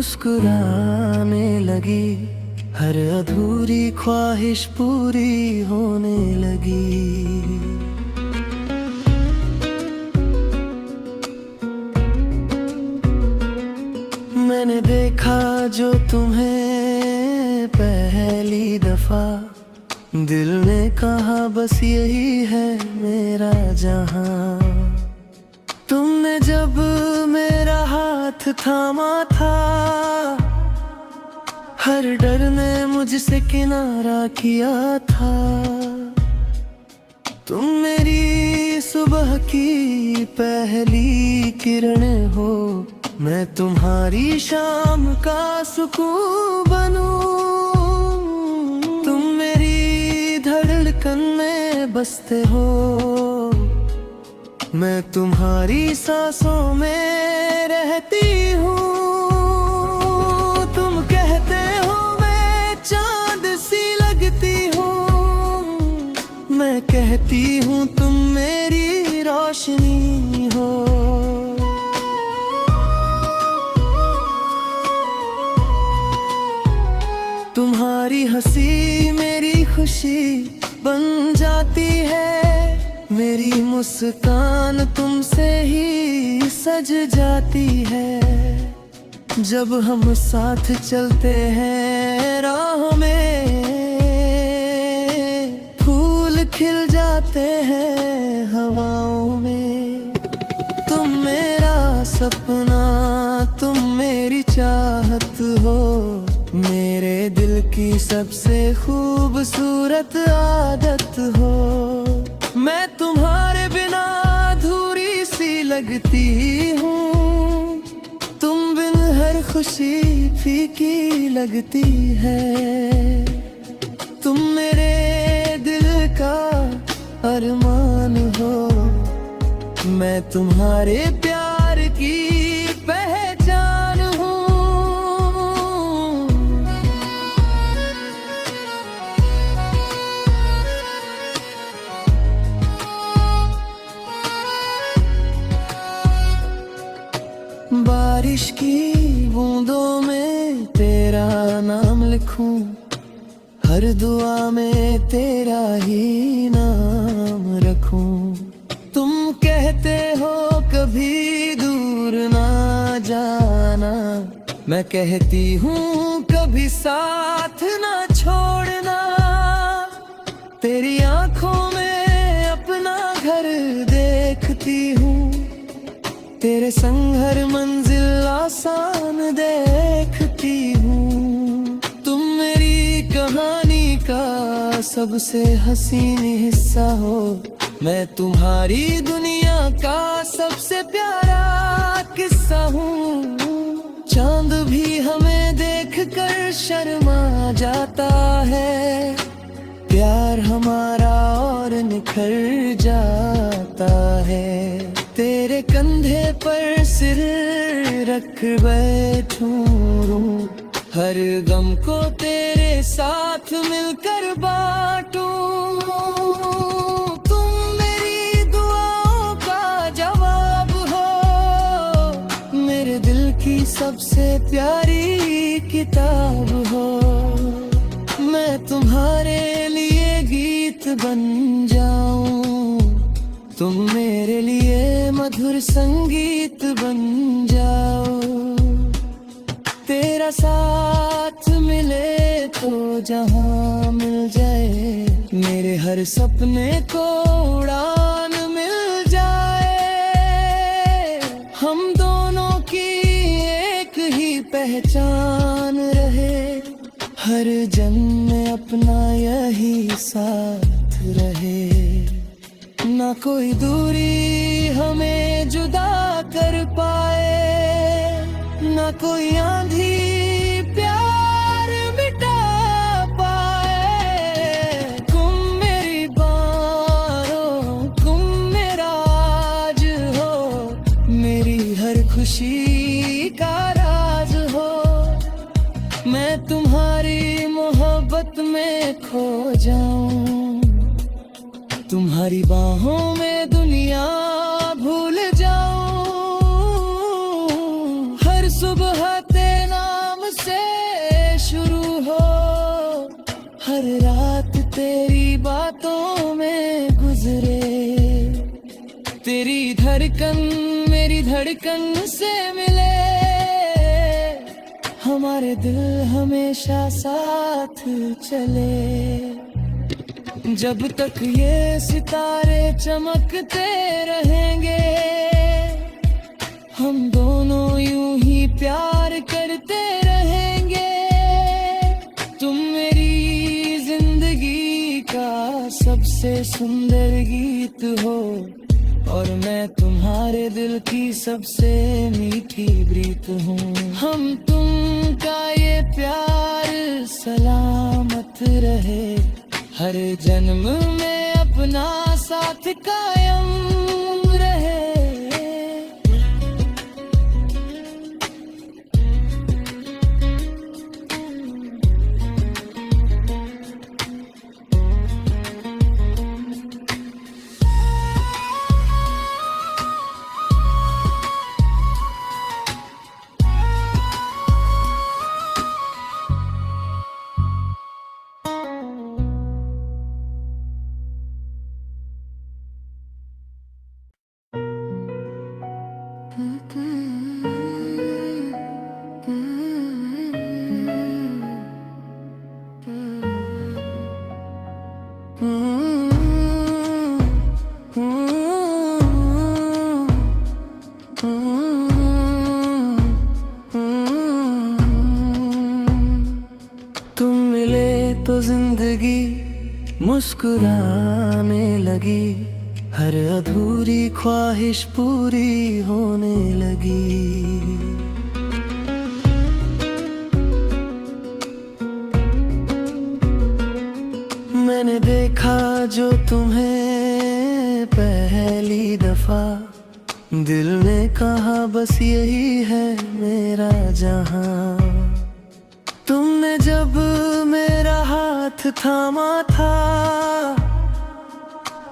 मुस्कुराने लगी, हर अधूरी ख्वाहिश पूरी होने लगी। मैंने देखा जो तुम्हें पहली दफा, दिल ने कहा बस यही है मेरा जहां। तुमने जब मेरा हाथ थामा था, हर डर ने मुझसे किनारा किया था। तुम मेरी सुबह की पहली किरण हो, मैं तुम्हारी शाम का सुकून बनूं। तुम मेरी धड़कन में बसते हो, मैं तुम्हारी सांसों में रहती हूँ। तुम कहते हो मैं चांद सी लगती हूँ, मैं कहती हूँ तुम मेरी रोशनी हो। तुम्हारी हंसी मेरी खुशी बन जाती है, मेरी मुस्कान तुमसे ही सज जाती है। जब हम साथ चलते हैं राह में, फूल खिल जाते हैं हवाओं में। तुम मेरा सपना, तुम मेरी चाहत हो, मेरे दिल की सबसे खूबसूरत आदत हो। मैं तुम्हारे बिना अधूरी सी लगती हूँ, तुम बिन हर खुशी फीकी लगती है। तुम मेरे दिल का अरमान हो, मैं तुम्हारे प्यार की पहचान हूँ। बारिश की बूंदों में तेरा नाम लिखूं, हर दुआ में तेरा ही नाम रखूं। तुम कहते हो कभी दूर ना जाना, मैं कहती हूँ कभी साथ ना छोड़ना। तेरी आंखों में अपना घर देखती हूँ, तेरे संग हर मंजिल आसान देखती हूँ। तुम मेरी कहानी का सबसे हसीन हिस्सा हो, मैं तुम्हारी दुनिया का सबसे प्यारा किस्सा हूँ। चांद भी हमें देखकर शर्मा जाता है, प्यार हमारा और निखर जाता है। तेरे कंधे पर सिर रख बैठूं, हर गम को तेरे साथ मिलकर बांटूं। तुम मेरी दुआओं का जवाब हो, मेरे दिल की सबसे प्यारी किताब हो। मैं तुम्हारे लिए गीत बन जाऊं, तुम मेरे लिए मधुर संगीत बन जाओ। तेरा साथ मिले तो जहां मिल जाए, मेरे हर सपने को उड़ान मिल जाए। हम दोनों की एक ही पहचान रहे, हर जन्म में अपना यही साथ रहे। ना कोई दूरी हमें जुदा कर पाए, ना कोई आंधी प्यार मिटा पाए। तुम मेरी बाहों, तुम मेरा आज हो, मेरी हर खुशी का राज हो। मैं तुम्हारी मोहब्बत में खो जाऊं, तुम्हारी बाहों में दुनिया भूल जाऊं। हर सुबह तेरा हर रात तेरी बातों में गुजरे। तेरी धड़कन मेरी धड़कन से मिले, हमारे दिल हमेशा साथ चले। जब तक ये सितारे चमकते रहेंगे, हम दोनों यूं ही प्यार करते रहेंगे। तुम मेरी जिंदगी का सबसे सुंदर गीत हो, और मैं तुम्हारे दिल की सबसे मीठी प्रीत हूँ। हम तुम का ये प्यार सलामत रहे, हर जन्म में अपना साथ कायम रहे। तुम मिले तो जिंदगी मुस्कुराने लगी, हर अधूरी ख्वाहिश पूरी होने लगी। मैंने देखा जो तुम्हें पहली दफा, दिल ने कहा बस यही है मेरा जहां। तुमने जब मेरा हाथ थामा था,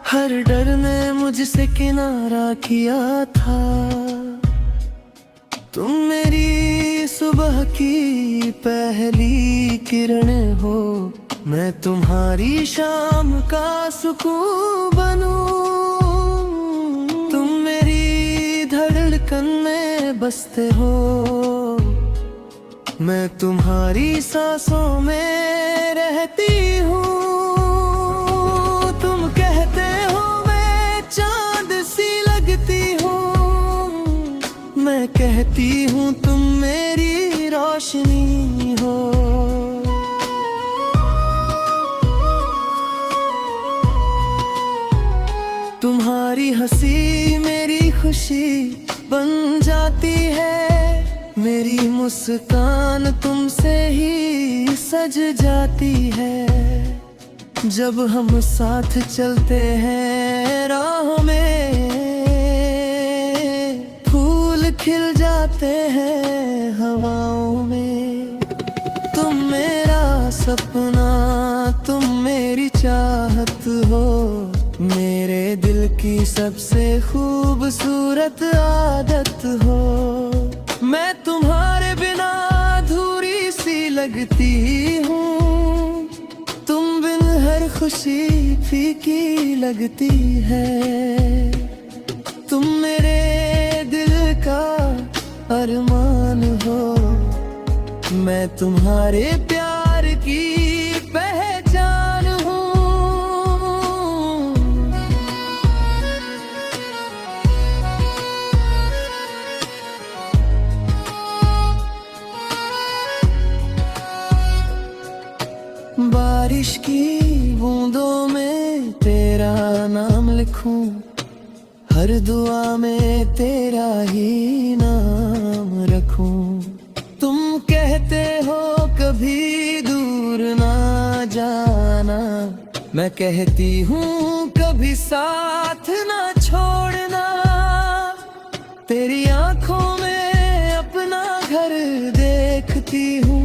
हर डर ने मुझसे किनारा किया था। तुम मेरी सुबह की पहली किरण हो, मैं तुम्हारी शाम का सुकून बनूं। तुम मेरी धड़कन में बसते हो, मैं तुम्हारी सांसों में रहती हूँ। तुम कहते हो मैं चांद सी लगती हूँ, मैं कहती हूँ तुम मेरी रोशनी हो। तुम्हारी हंसी मेरी खुशी बन जाती है, मेरी मुस्कान तुमसे ही सज जाती है। जब हम साथ चलते हैं राह में, फूल खिल जाते हैं हवाओं में। तुम मेरा सपना, तुम मेरी चाहत हो, मेरे दिल की सबसे खूबसूरत आदत हो। मैं तुम्हारे बिना अधूरी सी लगती हूँ, तुम बिन हर खुशी फीकी लगती है। तुम मेरे दिल का अरमान हो, मैं तुम्हारे प्यार की पहचान हूँ। बारिश की बूंदों में तेरा नाम लिखूं, हर दुआ में तेरा ही नाम रखूं। तुम कहते हो कभी दूर ना जाना, मैं कहती हूँ कभी साथ ना छोड़ना। तेरी आंखों में अपना घर देखती हूँ,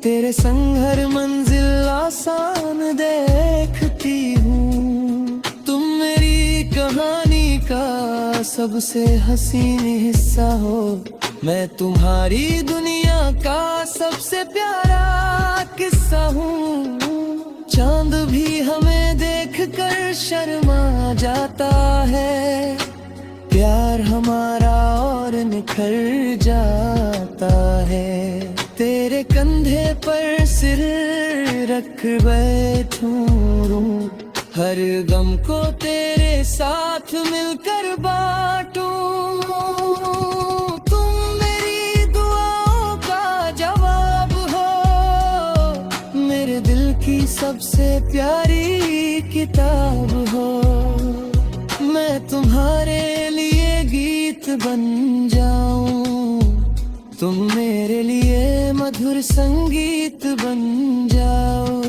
तेरे संग हर मंजिल आसान देखती हूँ। तुम मेरी कहानी का सबसे हसीन हिस्सा हो, मैं तुम्हारी दुनिया का सबसे प्यारा किस्सा हूँ। चांद भी हमें देखकर शर्मा जाता है। प्यार हमारा और निखर जाता है। तेरे कंधे पर सिर रख बैठूं, हर गम को तेरे साथ मिलकर बांटूं। तुम मेरी दुआओं का जवाब हो, मेरे दिल की सबसे प्यारी किताब हो। मैं तुम्हारे लिए गीत बन जाऊं, तुम मेरे लिए मधुर संगीत बन जाओ।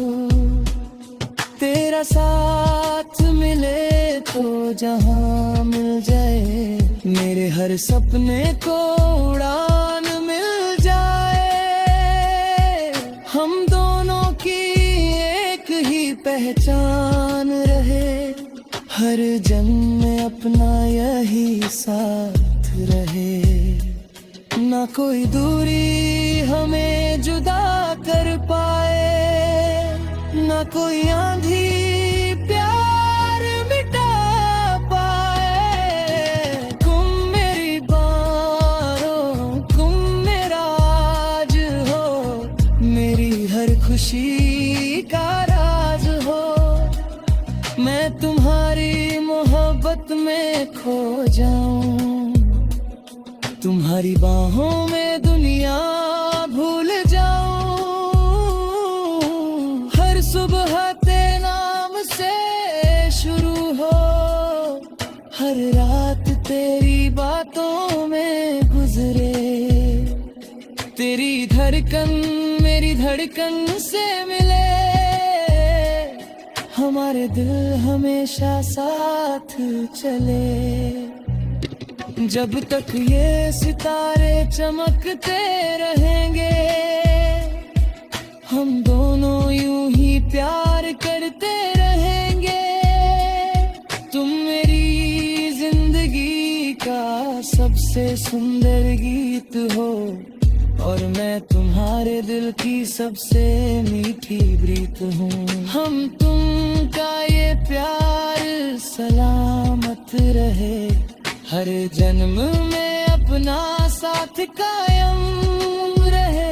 तेरा साथ मिले तो जहां मिल जाए, मेरे हर सपने को उड़ान मिल जाए। हम दोनों की एक ही पहचान रहे, हर जन्म में अपना यही साथ रहे। ना कोई दूरी हमें जुदा कर पाए, ना कोई आंधी प्यार मिटा पाए। तुम मेरी बाहों, तुम मेरा आज हो, मेरी हर खुशी का राज हो। मैं तुम्हारी मोहब्बत में खो जाऊं, तुम्हारी बाहों में दुनिया भूल जाऊं। हर सुबह तेरे नाम से शुरू हो, हर रात तेरी बातों में गुजरे। तेरी धड़कन मेरी धड़कन से मिले, हमारे दिल हमेशा साथ चले। जब तक ये सितारे चमकते रहेंगे, हम दोनों यूं ही प्यार करते रहेंगे। तुम मेरी जिंदगी का सबसे सुंदर गीत हो, और मैं तुम्हारे दिल की सबसे मीठी प्रीत हूँ। हम तुम का ये प्यार सलामत रहे, हर जन्म में अपना साथ कायम रहे।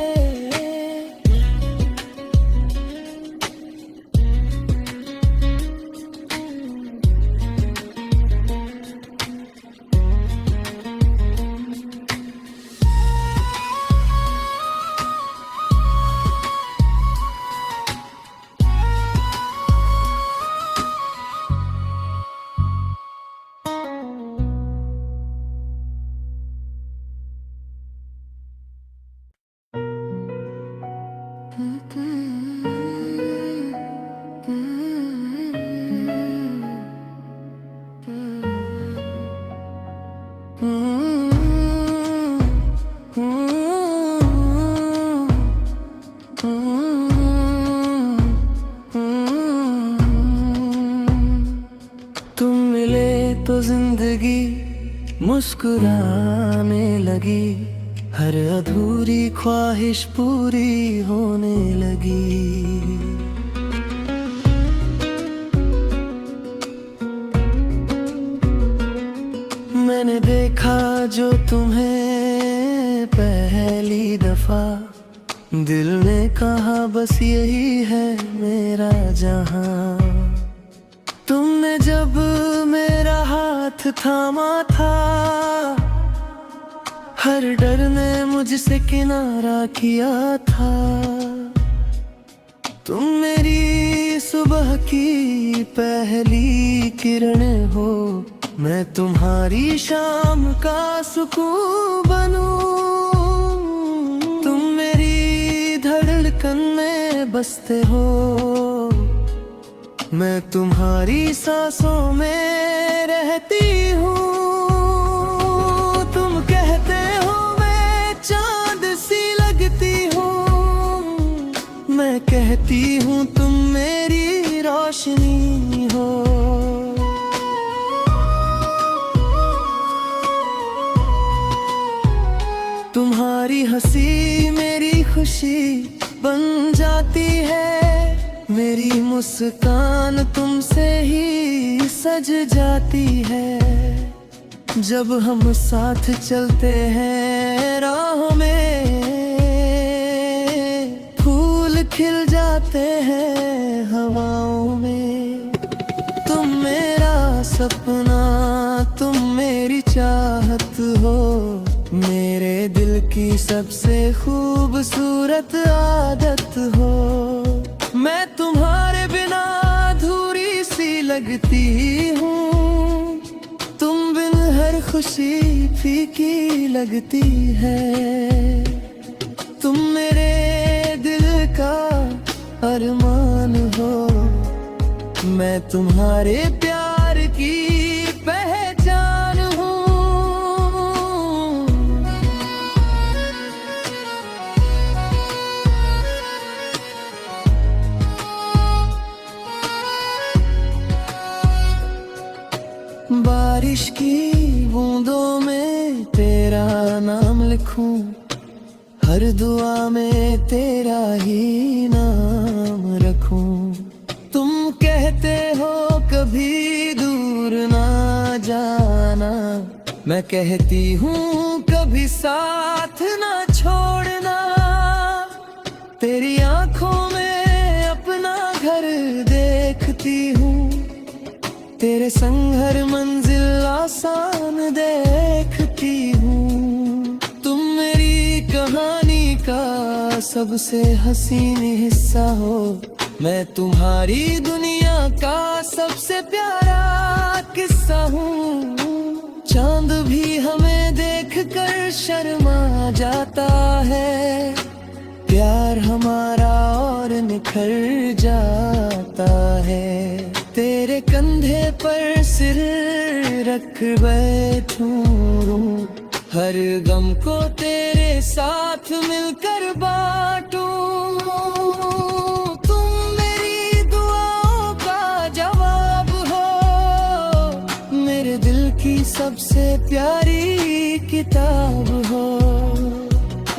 तुम मिले तो जिंदगी मुस्कुराने लगी, हर अधूरी ख्वाहिश पूरी होने लगी। मैंने देखा जो तुम्हें पहली दफा, दिल ने कहा बस यही है मेरा जहां। तुमने जब मेरा हाथ थामा था, हर डर ने मुझसे किनारा किया था। तुम मेरी सुबह की पहली किरण हो, मैं तुम्हारी शाम का सुकून बनूं। तुम मेरी धड़कन में बसते हो, मैं तुम्हारी सांसों में रहती हूँ। तुम कहते हो मैं चांद सी लगती हूँ, मैं कहती हूँ तुम मेरी रोशनी हो। तुम्हारी हंसी मेरी खुशी बन जाती है, मेरी मुस्कान तुमसे ही सज जाती है, जब हम साथ चलते हैं राह में। फूल खिल जाते हैं हवाओं में। तुम मेरा सपना, तुम मेरी चाहत हो, मेरे दिल की सबसे खूबसूरत आदत हो। मैं तुम्हारे बिना अधूरी सी लगती हूँ, तुम बिन हर खुशी फीकी लगती है। तुम मेरे दिल का अरमान हो, मैं तुम्हारे प्यार की पहचान हूँ। बारिश की बूंदों में तेरा नाम लिखूं, हर दुआ में तेरा ही नाम रखूं। तुम कहते हो कभी दूर ना जाना, मैं कहती हूँ कभी साथ ना छोड़ना। तेरी आंखों में अपना घर देखती हूँ, तेरे संग हर मंजिल आसान देखती हूँ। तुम मेरी कहानी का सबसे हसीन हिस्सा हो, मैं तुम्हारी दुनिया का सबसे प्यारा किस्सा हूँ। चांद भी हमें देखकर शर्मा जाता है, प्यार हमारा और निखर जाता है। तेरे कंधे पर सिर रख बैठूं, हर गम को तेरे साथ मिलकर बांटूं। तुम मेरी दुआओं का जवाब हो, मेरे दिल की सबसे प्यारी किताब हो।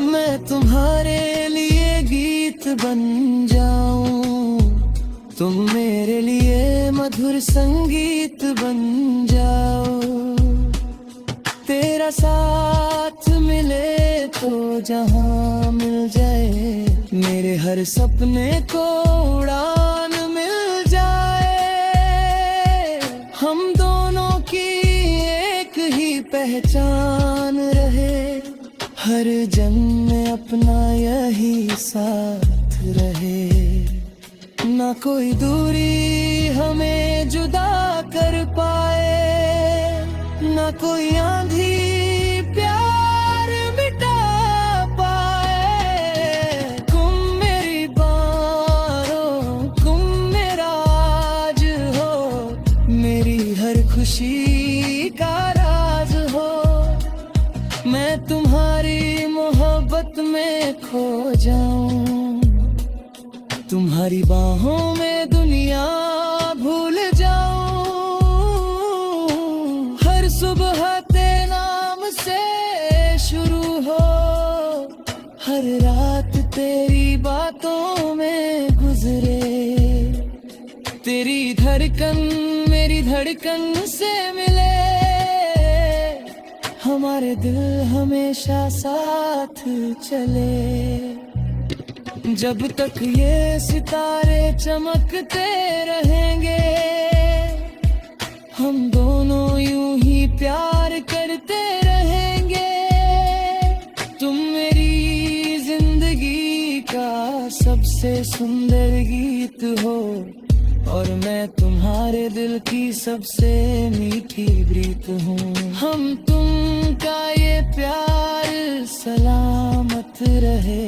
मैं तुम्हारे लिए गीत बन जाऊं, तुम मेरे लिए मधुर संगीत बन जाओ। तेरा साथ मिले तो जहां मिल जाए, मेरे हर सपने को उड़ान मिल जाए। हम दोनों की एक ही पहचान रहे, हर जन्म में अपना यही साथ रहे। ना कोई दूरी हमें जुदा कर पाए, ना कोई आंधी प्यार मिटा पाए। तुम मेरी बाहों, तुम मेरा आज हो, मेरी हर खुशी का राज हो। मैं तुम्हारी मोहब्बत में खो जाऊं, तुम्हारी बाहों में दुनिया भूल जाऊं। हर सुबह तेरे नाम से शुरू हो, हर रात तेरी बातों में गुजरे। तेरी धड़कन मेरी धड़कन से मिले, हमारे दिल हमेशा साथ चले। जब तक ये सितारे चमकते रहेंगे, हम दोनों यूं ही प्यार करते रहेंगे। तुम मेरी जिंदगी का सबसे सुंदर गीत हो, और मैं तुम्हारे दिल की सबसे मीठी प्रीत हूँ। हम तुम का ये प्यार सलामत रहे,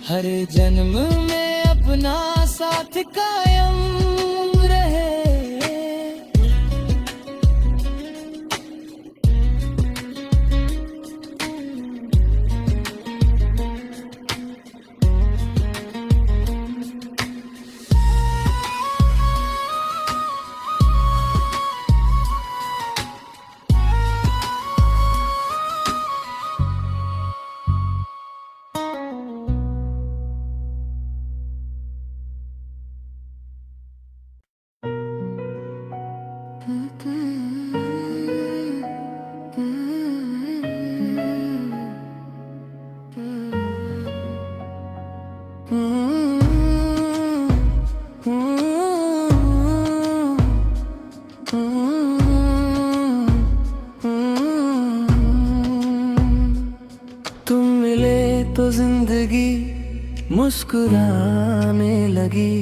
हर जन्म में अपना साथ कायम रहे। तुम मिले तो जिंदगी मुस्कुराने लगी,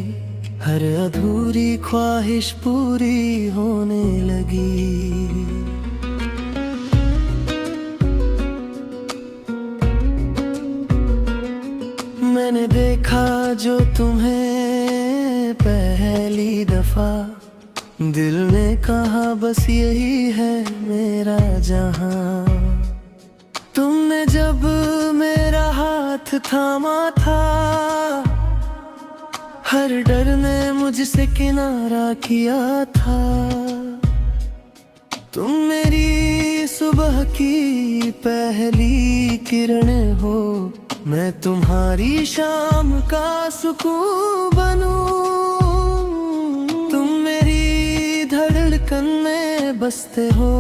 हर अधूरी ख्वाहिश पूरी होने लगी। मैंने देखा जो तुम्हें पहली दफा, दिल ने कहा बस यही है मेरा जहां। तुमने जब मेरा हाथ थामा था, हर डर ने मुझसे किनारा किया था। तुम मेरी सुबह की पहली किरण हो, मैं तुम्हारी शाम का सुकून बनूं। तुम मेरी धड़कन में बसते हो,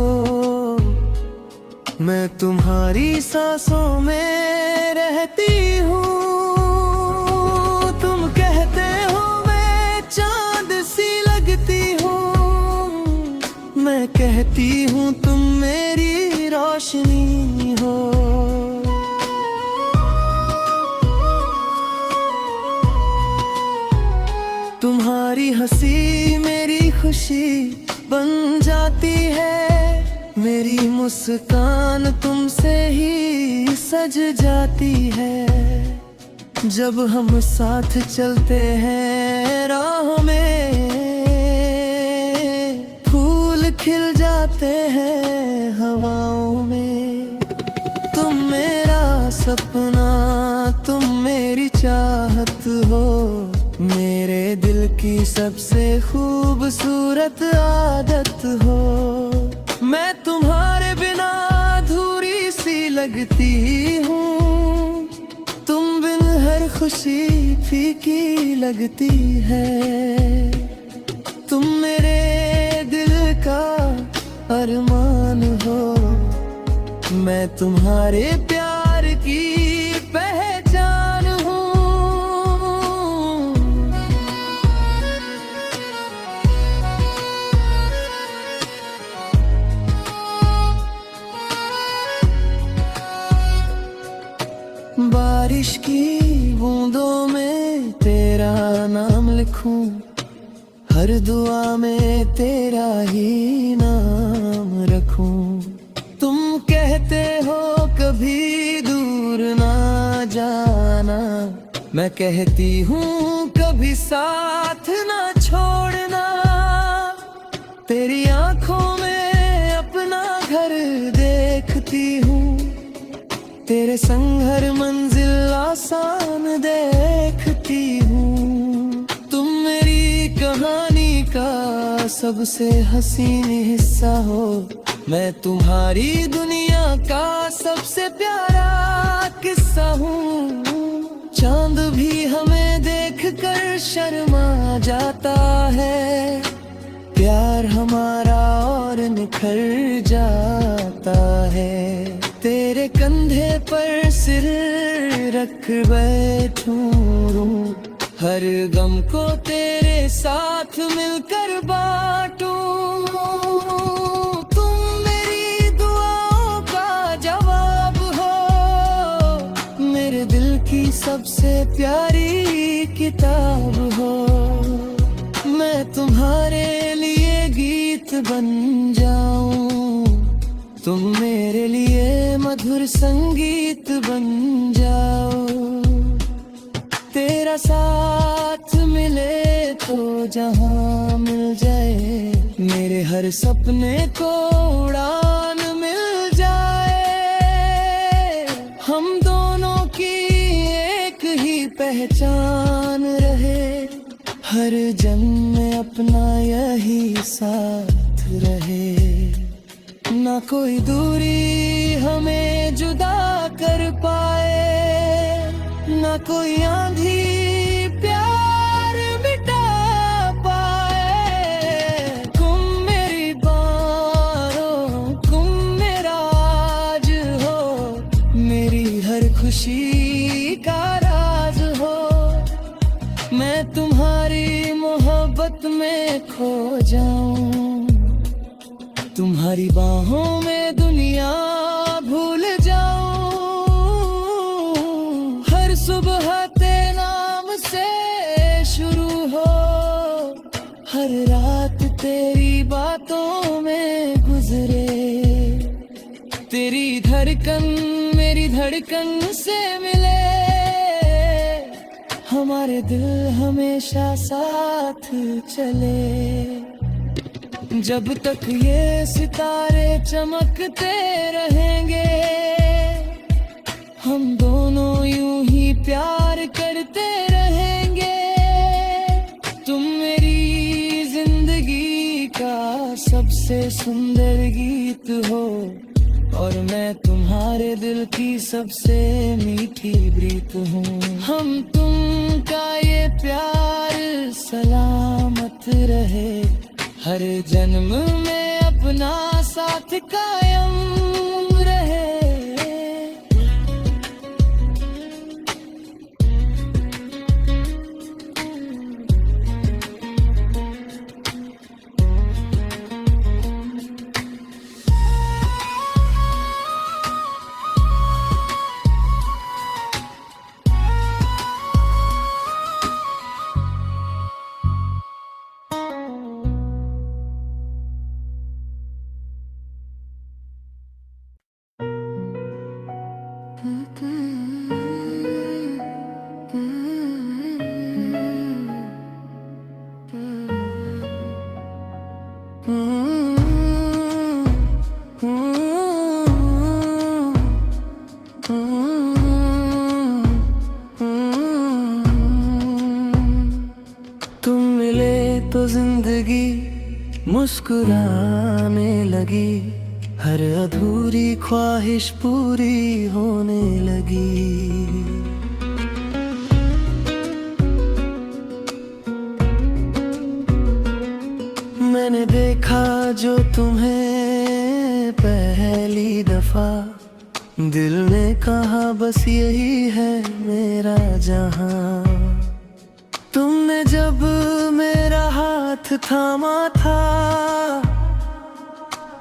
मैं तुम्हारी सांसों में रहती हूँ। तुम कहते हो मैं चांद सी लगती हूँ, मैं कहती हूँ तुम मेरी रोशनी हो। तुम्हारी हंसी मेरी खुशी बन जाती है, मेरी मुस्कान तुमसे ही सज जाती है। जब हम साथ चलते हैं राह में, फूल खिल जाते हैं हवाओं में। तुम मेरा सपना, तुम मेरी चाहत हो, मेरे दिल की सबसे खूबसूरत आदत हो। मैं तुम्हारे बिना अधूरी सी लगती हूँ, तुम बिन हर खुशी फीकी लगती है। तुम मेरे दिल का अरमान हो, मैं तुम्हारे प्यार की पहचान हूँ। बारिश की बूंदों में तेरा नाम लिखूं, हर दुआ में तेरा ही नाम रखूं। तुम कहते हो कभी दूर ना जाना, मैं कहती हूँ कभी साथ ना छोड़ना। तेरी आंखों में अपना घर देखती हूँ, तेरे संग हर मंजिल आसान देखती हूँ। तुम मेरी कहानी का सबसे हसीन हिस्सा हो, मैं तुम्हारी दुनिया का सबसे प्यारा किस्सा हूँ। चांद भी हमें देखकर शर्मा जाता है, प्यार हमारा और निखर जाता है। तेरे कंधे पर सिर रख बैठूं, हर गम को तेरे साथ मिलकर बांटूं। तुम मेरी दुआओं का जवाब हो, मेरे दिल की सबसे प्यारी किताब हो। मैं तुम्हारे लिए गीत बन जाऊं, तुम मेरे लिए मधुर संगीत बन जाओ। तेरा साथ मिले तो जहां मिल जाए, मेरे हर सपने को उड़ान मिल जाए। हम दोनों की एक ही पहचान रहे, हर जन्म में अपना यही साथ रहे। ना कोई दूरी हमें जुदा कर पाए, ना कोई आंधी प्यार मिटा पाए। तुम मेरी मोहब्बत में खो जाऊं, तुम्हारी बाहों में दुनिया भूल जाऊं। हर सुबह तेरे नाम से शुरू हो, हर रात तेरी बातों में गुजरे। तेरी धड़कन मेरी धड़कन से मिले, हमारे दिल हमेशा साथ चले। जब तक ये सितारे चमकते रहेंगे, हम दोनों यूं ही प्यार करते रहेंगे। तुम मेरी जिंदगी का सबसे सुंदर गीत हो, और मैं तुम्हारे दिल की सबसे मीठी प्रीत हूँ। हम तुम का ये प्यार सलामत रहे, हर जन्म में अपना साथ कायम रहे। तुम मिले तो जिंदगी मुस्कुराने लगी, हर अधूरी ख्वाहिश पूरी होने लगी। मैंने देखा जो तुम्हें पहली दफा, दिल ने कहा बस यही है मेरा जहां। तुमने जब मेरा हाथ थामा था,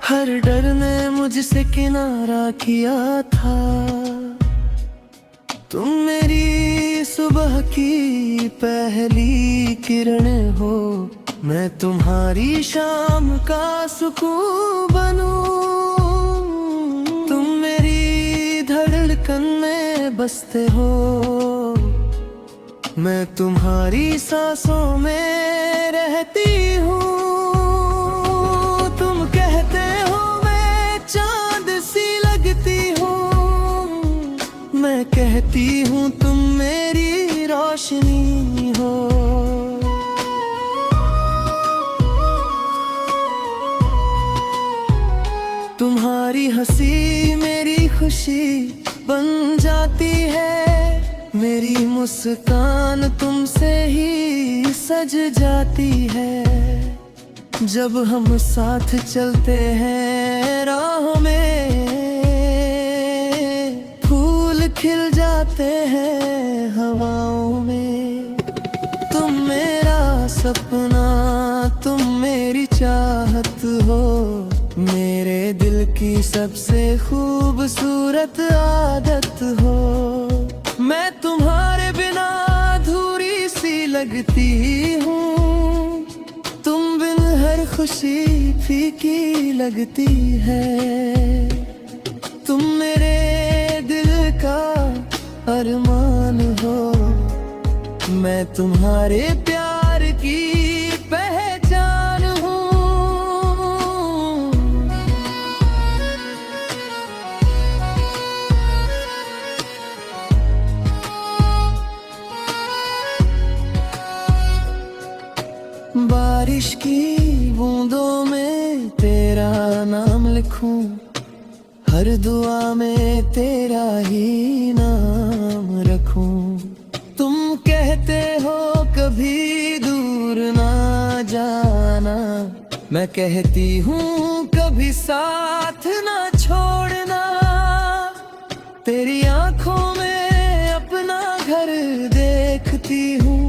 हर डर ने मुझसे किनारा किया था। तुम मेरी सुबह की पहली किरण हो, मैं तुम्हारी शाम का सुकून बनूं। तुम मेरी धड़कन में बसते हो, मैं तुम्हारी सांसों में रहती हूँ। तुम कहते हो मैं चांद सी लगती हूँ, मैं कहती हूँ तुम मेरी रोशनी हो। तुम्हारी हंसी मेरी खुशी बन जाती है, मेरी मुस्कान तुमसे ही सज जाती है। जब हम साथ चलते हैं राह में, फूल खिल जाते हैं हवाओं में। तुम मेरा सपना, तुम मेरी चाहत हो, मेरे दिल की सबसे खूबसूरत आदत हो। मैं तुम्हारे बिना अधूरी सी लगती हूँ, तुम बिन हर खुशी फीकी लगती है। तुम मेरे दिल का अरमान हो, मैं तुम्हारे प्यार की पहचान हूँ। बारिश की बूंदों में तेरा नाम लिखूं, हर दुआ में तेरा ही नाम रखूं। तुम कहते हो कभी दूर ना जाना, मैं कहती हूँ कभी साथ ना छोड़ना। तेरी आंखों में अपना घर देखती हूँ,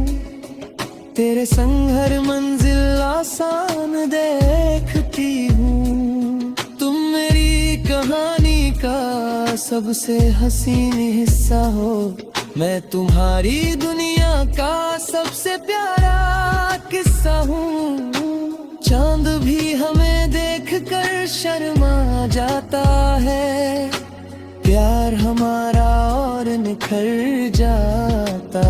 तेरे संग हर मंजिल आसान देखती हूँ। तुम मेरी कहानी का सबसे हसीन हिस्सा हो, मैं तुम्हारी दुनिया का सबसे प्यारा किस्सा हूँ। चांद भी हमें देखकर शर्मा जाता है, प्यार हमारा और निखर जाता।